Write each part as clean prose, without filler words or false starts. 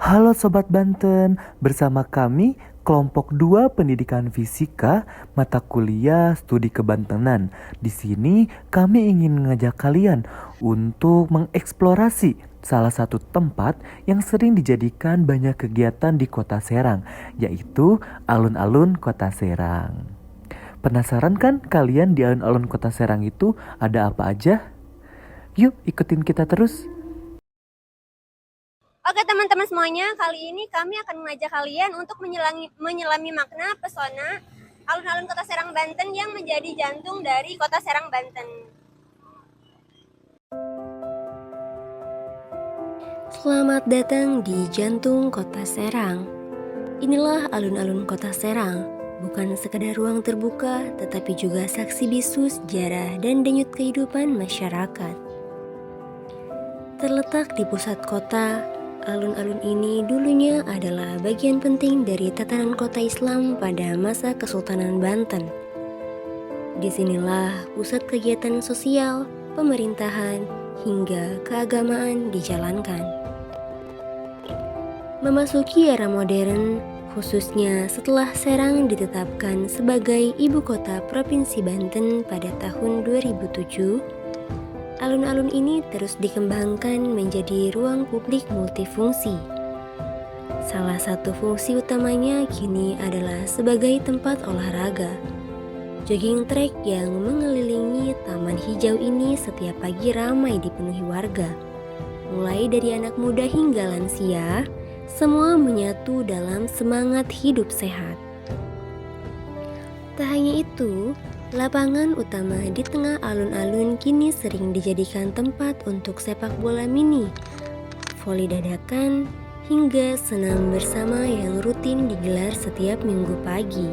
Halo Sobat Banten, bersama kami kelompok 2 Pendidikan Fisika mata kuliah Studi Kebantenan. Di sini kami ingin mengajak kalian untuk mengeksplorasi salah satu tempat yang sering dijadikan banyak kegiatan di Kota Serang, yaitu alun-alun Kota Serang. Penasaran kan kalian di alun-alun Kota Serang itu ada apa aja? Yuk ikutin kita terus. Oke teman-teman semuanya, kali ini kami akan mengajak kalian untuk menyelami makna pesona alun-alun Kota Serang, Banten yang menjadi jantung dari Kota Serang, Banten. Selamat datang di jantung Kota Serang. Inilah alun-alun Kota Serang, bukan sekadar ruang terbuka, tetapi juga saksi bisu sejarah dan denyut kehidupan masyarakat. Terletak di pusat kota, alun-alun ini dulunya adalah bagian penting dari tatanan kota Islam pada masa Kesultanan Banten. Disinilah pusat kegiatan sosial, pemerintahan, hingga keagamaan dijalankan. Memasuki era modern, khususnya setelah Serang ditetapkan sebagai ibu kota Provinsi Banten pada tahun 2007, alun-alun ini terus dikembangkan menjadi ruang publik multifungsi. Salah satu fungsi utamanya kini adalah sebagai tempat olahraga. Jogging track yang mengelilingi taman hijau ini setiap pagi ramai dipenuhi warga. Mulai dari anak muda hingga lansia, semua menyatu dalam semangat hidup sehat. Tak hanya itu, lapangan utama di tengah alun-alun kini sering dijadikan tempat untuk sepak bola mini, voli dadakan, hingga senam bersama yang rutin digelar setiap minggu pagi.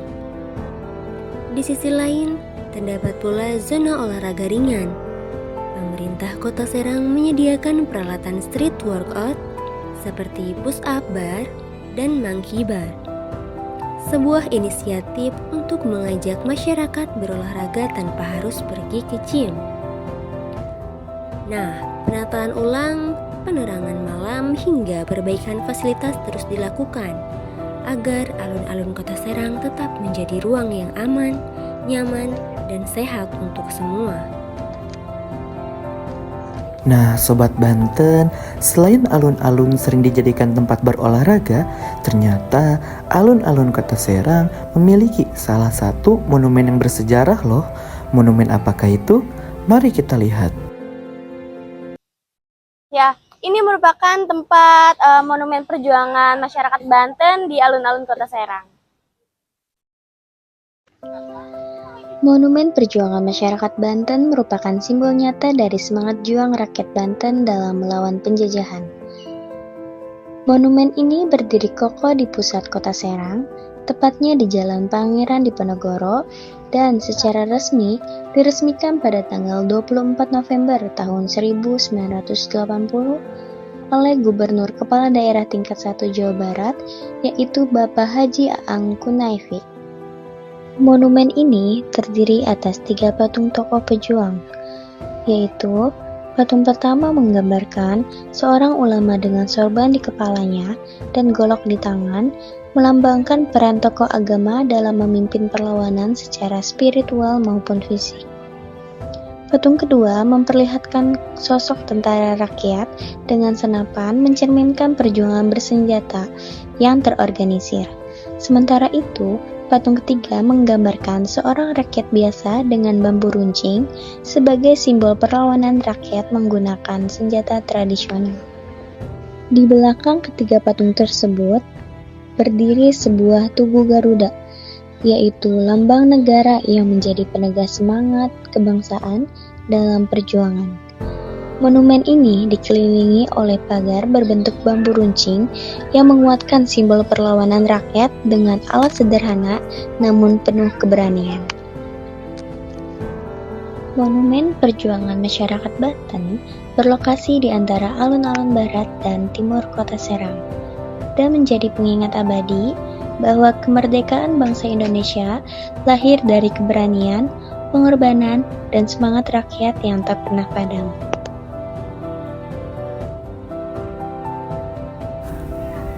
Di sisi lain, terdapat pula zona olahraga ringan. Pemerintah Kota Serang menyediakan peralatan street workout seperti push-up bar dan monkey bar. Sebuah inisiatif untuk mengajak masyarakat berolahraga tanpa harus pergi ke gym. Nah, penataan ulang, penerangan malam hingga perbaikan fasilitas terus dilakukan agar alun-alun Kota Serang tetap menjadi ruang yang aman, nyaman, dan sehat untuk semua. Nah, Sobat Banten, selain alun-alun sering dijadikan tempat berolahraga, ternyata alun-alun Kota Serang memiliki salah satu monumen yang bersejarah loh. Monumen apakah itu? Mari kita lihat. Ya, ini merupakan tempat monumen perjuangan masyarakat Banten di alun-alun Kota Serang. Monumen Perjuangan Masyarakat Banten merupakan simbol nyata dari semangat juang rakyat Banten dalam melawan penjajahan. Monumen ini berdiri kokoh di pusat Kota Serang, tepatnya di Jalan Pangeran Diponegoro, dan secara resmi diresmikan pada tanggal 24 November tahun 1980 oleh Gubernur Kepala Daerah tingkat 1 Jawa Barat, yaitu Bapak Haji Aang Kunaifi. Monumen ini terdiri atas 3 patung tokoh pejuang, yaitu patung pertama menggambarkan seorang ulama dengan sorban di kepalanya dan golok di tangan, melambangkan peran tokoh agama dalam memimpin perlawanan secara spiritual maupun fisik. Patung kedua memperlihatkan sosok tentara rakyat dengan senapan mencerminkan perjuangan bersenjata yang terorganisir. Sementara itu, patung ketiga menggambarkan seorang rakyat biasa dengan bambu runcing sebagai simbol perlawanan rakyat menggunakan senjata tradisional. Di belakang ketiga patung tersebut berdiri sebuah tugu Garuda, yaitu lambang negara yang menjadi penegas semangat kebangsaan dalam perjuangan. Monumen ini dikelilingi oleh pagar berbentuk bambu runcing yang menguatkan simbol perlawanan rakyat dengan alat sederhana namun penuh keberanian. Monumen Perjuangan Masyarakat Banten berlokasi di antara alun-alun barat dan timur Kota Serang dan menjadi pengingat abadi bahwa kemerdekaan bangsa Indonesia lahir dari keberanian, pengorbanan, dan semangat rakyat yang tak pernah padam.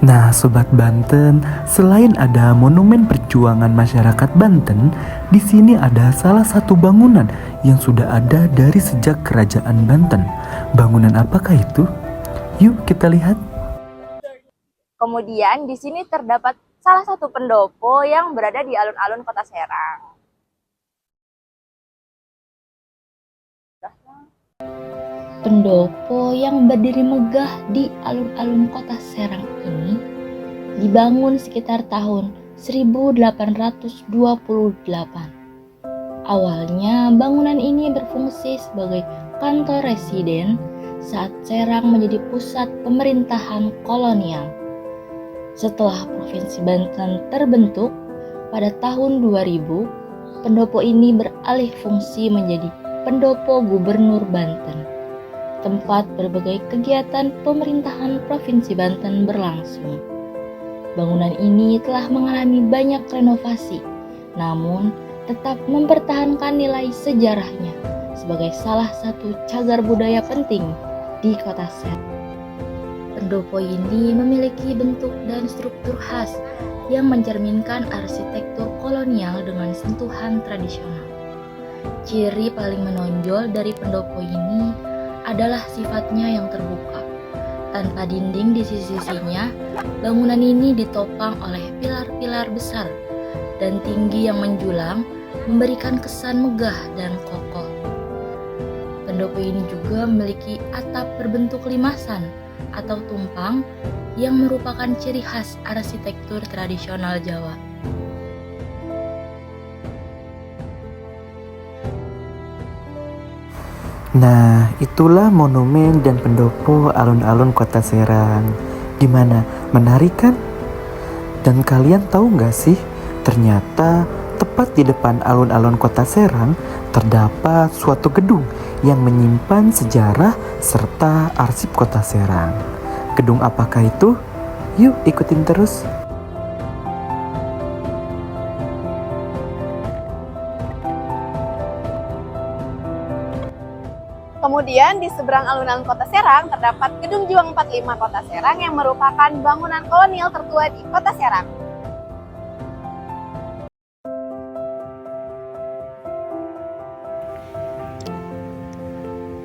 Nah, Sobat Banten, selain ada monumen perjuangan masyarakat Banten, di sini ada salah satu bangunan yang sudah ada dari sejak Kerajaan Banten. Bangunan apakah itu? Yuk kita lihat. Kemudian di sini terdapat salah satu pendopo yang berada di alun-alun Kota Serang. Pendopo yang berdiri megah di alun-alun Kota Serang ini dibangun sekitar tahun 1828. Awalnya bangunan ini berfungsi sebagai kantor residen saat Serang menjadi pusat pemerintahan kolonial. Setelah Provinsi Banten terbentuk pada tahun 2000, pendopo ini beralih fungsi menjadi Pendopo Gubernur Banten, tempat berbagai kegiatan pemerintahan Provinsi Banten berlangsung. Bangunan ini telah mengalami banyak renovasi, namun tetap mempertahankan nilai sejarahnya sebagai salah satu cagar budaya penting di Kota Serang. Pendopo ini memiliki bentuk dan struktur khas yang mencerminkan arsitektur kolonial dengan sentuhan tradisional. Ciri paling menonjol dari pendopo ini adalah sifatnya yang terbuka. Tanpa dinding di sisi-sisinya, bangunan ini ditopang oleh pilar-pilar besar dan tinggi yang menjulang, memberikan kesan megah dan kokoh. Pendopo ini juga memiliki atap berbentuk limasan atau tumpang yang merupakan ciri khas arsitektur tradisional Jawa. Nah, itulah monumen dan pendopo alun-alun Kota Serang. Gimana? Menarik kan? Dan kalian tahu nggak sih, ternyata tepat di depan alun-alun Kota Serang terdapat suatu gedung yang menyimpan sejarah serta arsip Kota Serang. Gedung apakah itu? Yuk ikutin terus. Kemudian di seberang alun-alun Kota Serang terdapat Gedung Juang 45 Kota Serang yang merupakan bangunan kolonial tertua di Kota Serang.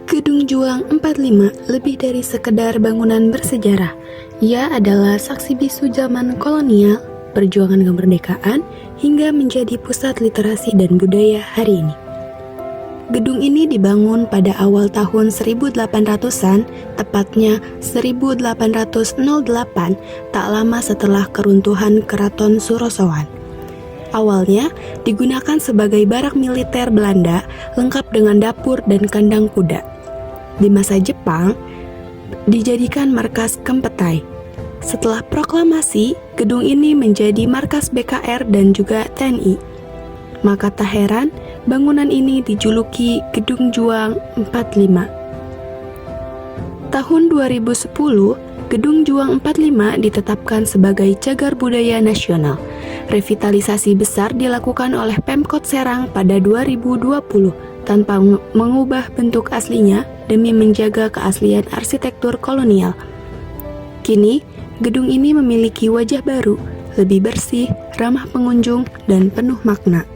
Gedung Juang 45 lebih dari sekedar bangunan bersejarah. Ia adalah saksi bisu zaman kolonial, perjuangan kemerdekaan, hingga menjadi pusat literasi dan budaya hari ini. Gedung ini dibangun pada awal tahun 1800-an, tepatnya 1808, tak lama setelah keruntuhan Keraton Surosowan. Awalnya digunakan sebagai barak militer Belanda, lengkap dengan dapur dan kandang kuda. Di masa Jepang, dijadikan markas Kempetai. Setelah proklamasi, gedung ini menjadi markas BKR dan juga TNI. Maka tak heran, bangunan ini dijuluki Gedung Juang 45. Tahun 2010, Gedung Juang 45 ditetapkan sebagai cagar budaya nasional. Revitalisasi besar dilakukan oleh Pemkot Serang pada 2020 tanpa mengubah bentuk aslinya demi menjaga keaslian arsitektur kolonial. Kini, gedung ini memiliki wajah baru, lebih bersih, ramah pengunjung, dan penuh makna.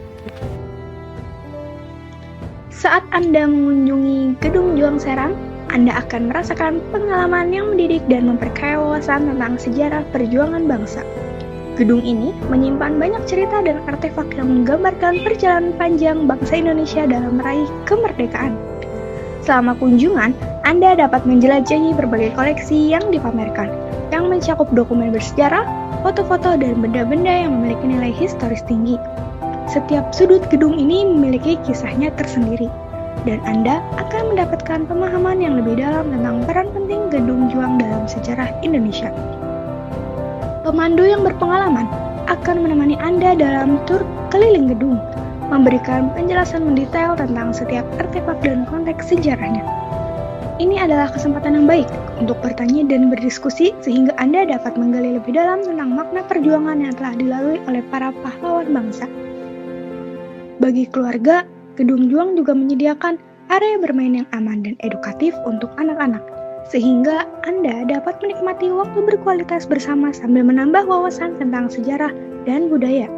Saat Anda mengunjungi Gedung Juang Serang, Anda akan merasakan pengalaman yang mendidik dan memperkaya wawasan tentang sejarah perjuangan bangsa. Gedung ini menyimpan banyak cerita dan artefak yang menggambarkan perjalanan panjang bangsa Indonesia dalam meraih kemerdekaan. Selama kunjungan, Anda dapat menjelajahi berbagai koleksi yang dipamerkan, yang mencakup dokumen bersejarah, foto-foto, dan benda-benda yang memiliki nilai historis tinggi. Setiap sudut gedung ini memiliki kisahnya tersendiri, dan Anda akan mendapatkan pemahaman yang lebih dalam tentang peran penting Gedung Juang dalam sejarah Indonesia. Pemandu yang berpengalaman akan menemani Anda dalam tur keliling gedung, memberikan penjelasan mendetail tentang setiap artefak dan konteks sejarahnya. Ini adalah kesempatan yang baik untuk bertanya dan berdiskusi sehingga Anda dapat menggali lebih dalam tentang makna perjuangan yang telah dilalui oleh para pahlawan bangsa. Bagi keluarga, Gedung Juang juga menyediakan area bermain yang aman dan edukatif untuk anak-anak. sehingga Anda dapat menikmati waktu berkualitas bersama sambil menambah wawasan tentang sejarah dan budaya.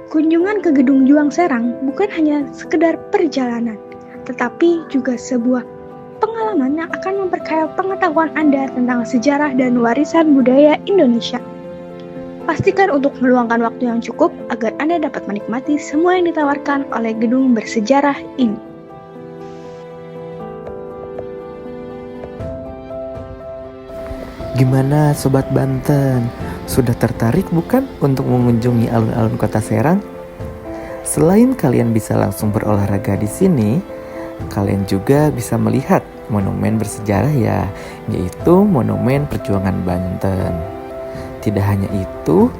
Kunjungan ke Gedung Juang Serang bukan hanya sekedar perjalanan, tetapi juga sebuah pengalaman yang akan memperkaya pengetahuan Anda tentang sejarah dan warisan budaya Indonesia. Pastikan untuk meluangkan waktu yang cukup agar Anda dapat menikmati semua yang ditawarkan oleh gedung bersejarah ini. Gimana Sobat Banten? Sudah tertarik bukan untuk mengunjungi alun-alun Kota Serang? Selain kalian bisa langsung berolahraga di sini, kalian juga bisa melihat monumen bersejarah ya, yaitu Monumen Perjuangan Banten. Tidak hanya itu,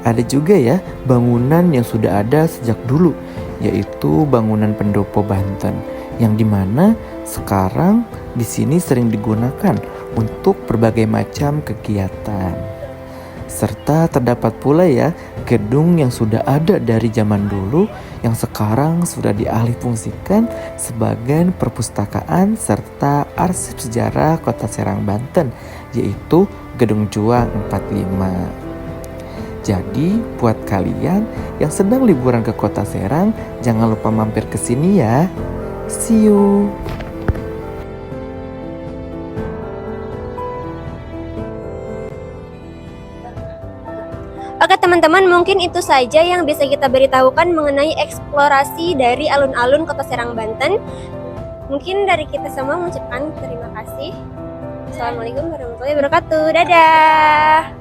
ada juga ya bangunan yang sudah ada sejak dulu, yaitu bangunan Pendopo Banten, yang dimana sekarang di sini sering digunakan untuk berbagai macam kegiatan. Serta terdapat pula ya gedung yang sudah ada dari zaman dulu yang sekarang sudah dialihfungsikan sebagai perpustakaan serta arsip sejarah Kota Serang Banten, yaitu Gedung Juang 45. Jadi buat kalian yang sedang liburan ke Kota Serang, jangan lupa mampir ke sini ya. See you. Oke teman-teman, mungkin itu saja yang bisa kita beritahukan mengenai eksplorasi dari alun-alun Kota Serang Banten. Mungkin dari kita semua mengucapkan terima kasih. Assalamualaikum warahmatullahi wabarakatuh. Dadah.